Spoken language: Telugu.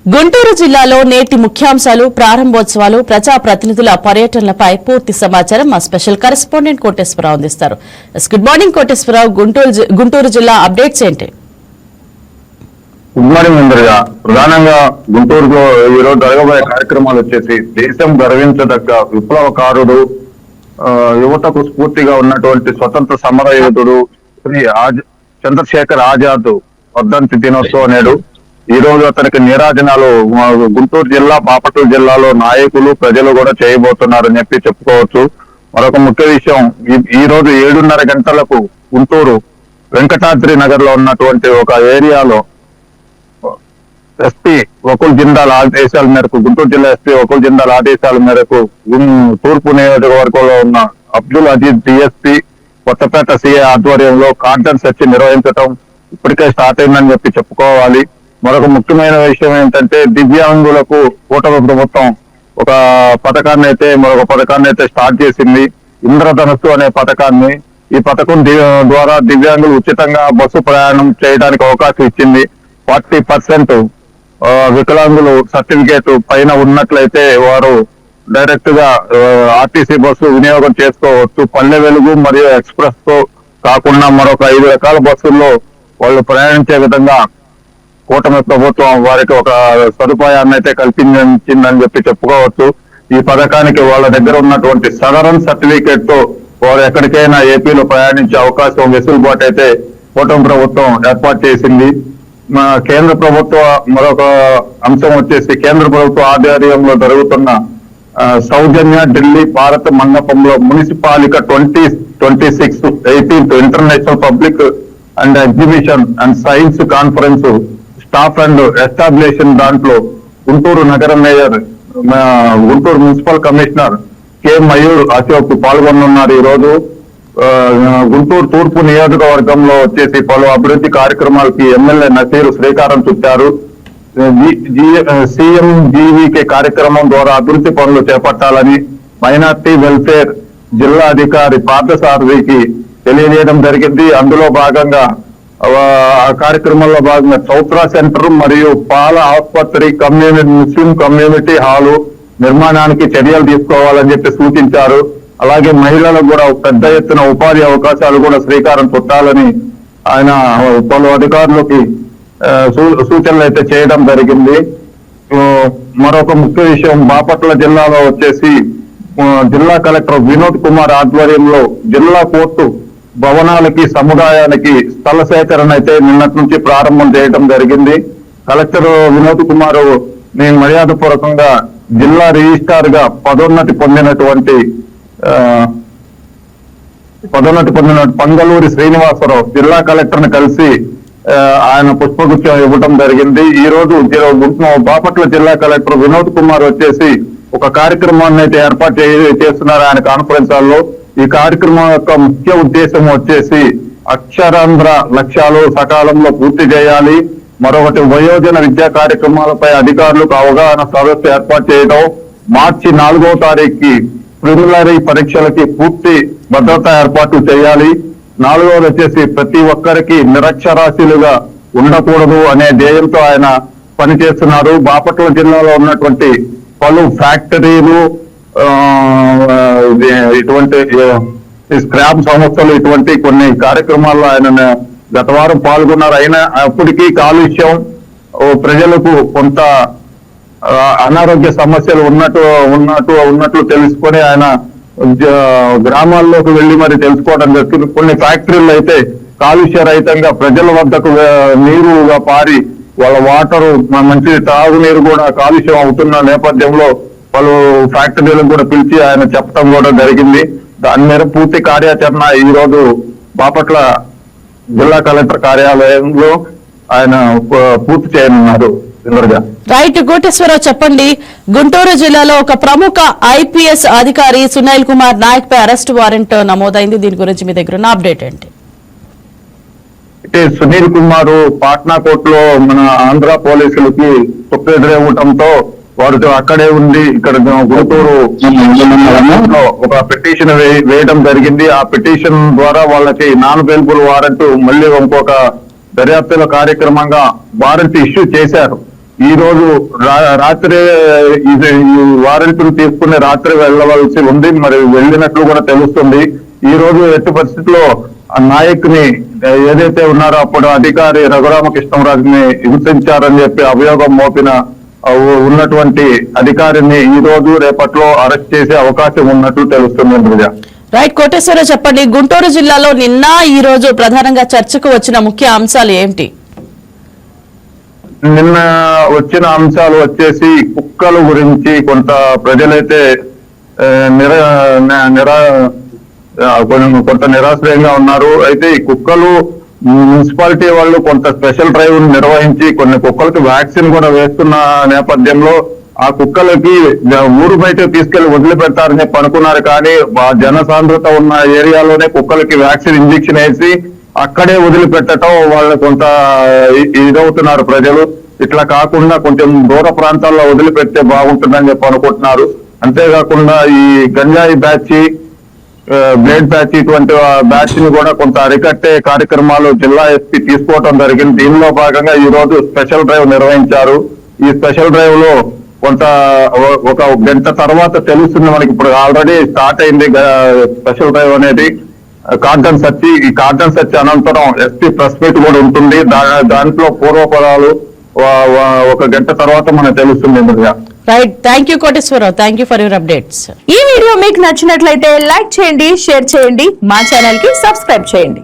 గుంటూరు జిల్లాలో నేటి ముఖ్యాంశాలు, ప్రారంభోత్సవాలు, ప్రజాప్రతినిధుల పర్యటనలపై పూర్తి సమాచారం మా స్పెషల్ కరెస్పాండెంట్ కోటేశ్వరరావు అందిస్తారు. గుడ్ మార్నింగ్ కోటేశ్వరరావు, గుంటూరు జిల్లా అప్డేట్స్ ఏంటి? గుడ్ మార్నింగ్ అందరిగా. ప్రధానంగా గుంటూరులో ఈ రోజు జరగబోయే కార్యక్రమాలు వచ్చేసి దేశం గర్వించదగ్గ విప్లవకారుడు, యువతకు స్ఫూర్తిగా ఉన్నటువంటి స్వతంత్ర సమర యోధుడు శ్రీ చంద్రశేఖర్ ఆజాద్ వర్ధంతి దినోత్సవం నేడు. ఈ రోజు అతనికి నీరాజనాలు గుంటూరు జిల్లా, బాపట్ల జిల్లాలో నాయకులు, ప్రజలు కూడా చేయబోతున్నారని చెప్పుకోవచ్చు. మరొక ముఖ్య విషయం, ఈ రోజు 7:30 గంటలకు గుంటూరు వెంకటాద్రి నగర్ లో ఉన్నటువంటి ఒక ఏరియాలో ఎస్పీ వకుల్ జిందాల్ ఆదేశాల మేరకు, గుంటూరు జిల్లా ఎస్పీ వకుల్ జిందాల్ ఆదేశాల మేరకు తూర్పు నియోజకవర్గంలో ఉన్న అబ్దుల్ అజీజ్ డిఎస్పీ, కొత్తపేట సిఐ ఆధ్వర్యంలో కార్డన్ సెర్చ్ నిర్వహించడం ఇప్పటికే స్టార్ట్ అయిందని చెప్పుకోవాలి. మరొక ముఖ్యమైన విషయం ఏంటంటే, దివ్యాంగులకు కూటమి ప్రభుత్వం ఒక మరొక పథకాన్ని అయితే స్టార్ట్ చేసింది. ఇంద్రధనుస్సు అనే పథకాన్ని. ఈ పథకం ద్వారా దివ్యాంగులు ఉచితంగా బస్సు ప్రయాణం చేయడానికి అవకాశం ఇచ్చింది. 40% వికలాంగులు సర్టిఫికేట్ పైన ఉన్నట్లయితే వారు డైరెక్ట్ గా ఆర్టీసీ బస్సు వినియోగం చేసుకోవచ్చు. పల్లె వెలుగు మరియు ఎక్స్ప్రెస్ తో కాకుండా మరొక 5 రకాల బస్సుల్లో వాళ్ళు ప్రయాణించే విధంగా కూటమి ప్రభుత్వం వారికి ఒక సదుపాయాన్ని అయితే కల్పించిందని చెప్పుకోవచ్చు. ఈ పథకానికి వాళ్ళ దగ్గర ఉన్నటువంటి సదరన్ సర్టిఫికేట్ తో వారు ఎక్కడికైనా ఏపీలో ప్రయాణించే అవకాశం, వెసులుబాటు అయితే కూటమి ప్రభుత్వం ఏర్పాటు చేసింది. కేంద్ర ప్రభుత్వ మరొక అంశం వచ్చేసి, కేంద్ర ప్రభుత్వ ఆధ్వర్యంలో జరుగుతున్న సౌజన్య ఢిల్లీ భారత మండపంలో మున్సిపాలిక 2026 18th international public and exhibition and science conference staff and establishment దాంట్లో గుంటూరు నగర మేయర్, గుంటూరు municipal commissioner K Mayur Ashok పాల్గొనున్నారు. ఈ రోజు గుంటూరు తూర్పు నియోజకవర్గంలో వచ్చేసి పలు అభివృద్ధి కార్యక్రమాలకి ఎమ్మెల్యే నసీర్ శ్రీకారం చుట్టారు. సీఎం జీవీకే కార్యక్రమం ద్వారా అభివృద్ధి పనులు చేపట్టాలని మైనార్టీ వెల్ఫేర్ జిల్లా అధికారి పార్థసారథికి తెలియజేయడం జరిగింది. అందులో భాగంగా ఆ కార్యక్రమంలో భాగంగా చౌత్రా సెంటర్ మరియు పాల ఆసుపత్రి ముస్లిం కమ్యూనిటీ హాలు నిర్మాణానికి చర్యలు తీసుకోవాలని సూచించారు. అలాగే మహిళలకు కూడా పెద్ద ఎత్తున ఉపాధి అవకాశాలు కూడా శ్రీకారం చుట్టాలని ఆయన పలు అధికారులకి సూచనలు అయితే చేయడం జరిగింది. మరొక ముఖ్య విషయం, బాపట్ల జిల్లాలో వచ్చేసి జిల్లా కలెక్టర్ వినోద్ కుమార్ ఆధ్వర్యంలో జిల్లా కోర్టు భవనాలకి, సముదాయానికి స్థల సేకరణ అయితే నిన్నటి నుంచి ప్రారంభం చేయడం జరిగింది. కలెక్టర్ వినోద్ కుమార్ నేను మర్యాదపూర్వకంగా జిల్లా రిజిస్ట్రార్ గా పదోన్నతి పొందినటువంటి పంగలూరి శ్రీనివాసరావు జిల్లా కలెక్టర్ ని కలిసి ఆయన పుష్పగుచ్చం ఇవ్వడం జరిగింది. ఈ రోజు బాపట్ల జిల్లా కలెక్టర్ వినోద్ కుమార్ వచ్చేసి ఒక కార్యక్రమాన్ని అయితే ఏర్పాటు చేస్తున్నారు ఆయన కాన్ఫరెన్స్ హాల్లో. ఈ కార్యక్రమం యొక్క ముఖ్య ఉద్దేశం వచ్చేసి అక్షరాంధ్ర లక్ష్యాలు సకాలంలో పూర్తి చేయాలి. మరొకటి, వయోజన విద్యా కార్యక్రమాలపై అధికారులకు అవగాహన సదస్సు ఏర్పాటు చేయడం. మార్చి 4వ తారీఖుకి ప్రిలిమినరీ పరీక్షలకి పూర్తి భద్రతా ఏర్పాట్లు చేయాలి. 4వది వచ్చేసి ప్రతి ఒక్కరికి నిరక్షరాస్యులుగా ఉండకూడదు అనే ధ్యేయంతో ఆయన పనిచేస్తున్నారు. బాపట్ల జిల్లాలో ఉన్నటువంటి పలు ఫ్యాక్టరీలు, ఇటువంటి స్క్రాప్ సంస్థలు, ఇటువంటి కొన్ని కార్యక్రమాల్లో ఆయన గత వారం పాల్గొన్నారు. అయినా అప్పటికీ కాలుష్యం, ప్రజలకు కొంత అనారోగ్య సమస్యలు ఉన్నట్లు తెలుసుకొని ఆయన గ్రామాల్లోకి వెళ్లి మరి తెలుసుకోవడం జరుగుతుంది. కొన్ని ఫ్యాక్టరీలు అయితే కాలుష్య రహితంగా ప్రజల వద్దకు నీరుగా పారి వాళ్ళ వాటరు, మంచి తాగునీరు కూడా కాలుష్యం అవుతున్న నేపథ్యంలో పలు ఫ్యాక్టరీలకు కూడా పిలిచి ఆయన చెప్పడం కూడా జరిగింది. దాని మీద పూర్తి కార్యాచరణ ఈ రోజు బాపట్ల జిల్లా కలెక్టర్ కార్యాలయంలో ఆయన పూర్తి చేయనున్నారు. రైట్ కోటేశ్వరరావు, చెప్పండి, గుంటూరు జిల్లాలో ఒక ప్రముఖ ఐపీఎస్ అధికారి సునీల్ కుమార్ నాయక్ పై అరెస్ట్ వారెంట్ నమోదైంది. దీని గురించి మీ దగ్గర ఉన్న అప్డేట్ ఏంటి? సునీల్ కుమార్ పాట్నా కోర్టులో మన ఆంధ్ర పోలీసులకి ఎదురవ్వటంతో వారు అక్కడే ఉండి ఇక్కడ గుంటూరు ఒక పిటిషన్ వేయడం జరిగింది. ఆ పిటిషన్ ద్వారా వాళ్ళకి నాన్ బెయిలబుల్ వారెంట్ మళ్ళీ ఇంకొక దర్యాప్తుల కార్యక్రమంగా వారెంట్ ఇష్యూ చేశారు. ఈ రోజు రాత్రి ఈ వారెంట్లు తీసుకుని రాత్రి వెళ్ళవలసి ఉంది. మరి వెళ్ళినట్లు కూడా తెలుస్తుంది. ఈ రోజు ఎట్టి పరిస్థితుల్లో ఆ నాయకుని ఏదైతే ఉన్నారో అప్పుడు అధికారి రఘురామకృష్ణరాజుని హింసించారని చెప్పి అభియోగం మోపిన ఉన్నటువంటి అధికారిని ఈ రోజు రేపట్లో అరెస్ట్ చేసే అవకాశం ఉన్నట్లు తెలుస్తుంది. ఇంద్రజ. రైట్, కోటేశ్వరరావు చెప్పండి, గుంటూరు జిల్లాలో నిన్న ఈ రోజు ప్రధానంగా చర్చకు వచ్చిన ముఖ్య అంశాలు ఏమిటి? నిన్న వచ్చిన అంశాలు వచ్చేసి కుక్కల గురించి కొంత ప్రజలైతే కొంత నిరాశ్రయంగా ఉన్నారు. అయితే ఈ కుక్కలు మున్సిపాలిటీ వాళ్ళు కొంత స్పెషల్ డ్రైవ్ నిర్వహించి కొన్ని కుక్కలకి వ్యాక్సిన్ కూడా వేస్తున్న నేపథ్యంలో ఆ కుక్కలకి ఊరు బయట తీసుకెళ్లి వదిలిపెడతారని చెప్పి అనుకున్నారు. కానీ జనసాంద్రత ఉన్న ఏరియాలోనే కుక్కలకి వ్యాక్సిన్ ఇంజెక్షన్ వేసి అక్కడే వదిలిపెట్టడం వాళ్ళు కొంత ఇదవుతున్నారు ప్రజలు. ఇట్లా కాకుండా కొంచెం దూర ప్రాంతాల్లో వదిలిపెడితే బాగుంటుందని చెప్పి అనుకుంటున్నారు. అంతేకాకుండా ఈ గంజాయి బ్యాచ్, బ్లేడ్ బ్యాచ్ ఇటువంటి బ్యాచ్ ని కూడా కొంత అరికట్టే కార్యక్రమాలు జిల్లా ఎస్పీ తీసుకోవడం జరిగింది. దీనిలో భాగంగా ఈ రోజు స్పెషల్ డ్రైవ్ నిర్వహించారు. ఈ స్పెషల్ డ్రైవ్ లో కొంత ఒక గంట తర్వాత తెలుస్తుంది మనకి. ఇప్పుడు ఆల్రెడీ స్టార్ట్ అయింది స్పెషల్ డ్రైవ్ అనేది. కార్డన్ సెర్చ్, ఈ కార్డన్ సెర్చ్ అనంతరం ఎస్పీ ప్రెస్ మీట్ కూడా ఉంటుంది. దాంట్లో పూర్వపరాలు ఒక గంట తర్వాత మనకు తెలుస్తుంది. Right, thank you Koteswararao, thank you for your updates. ఈ వీడియో మీకు నచ్చినట్లయితే లైక్ చేయండి, షేర్ చేయండి, మా ఛానల్ కి సబ్స్క్రైబ్ చేయండి.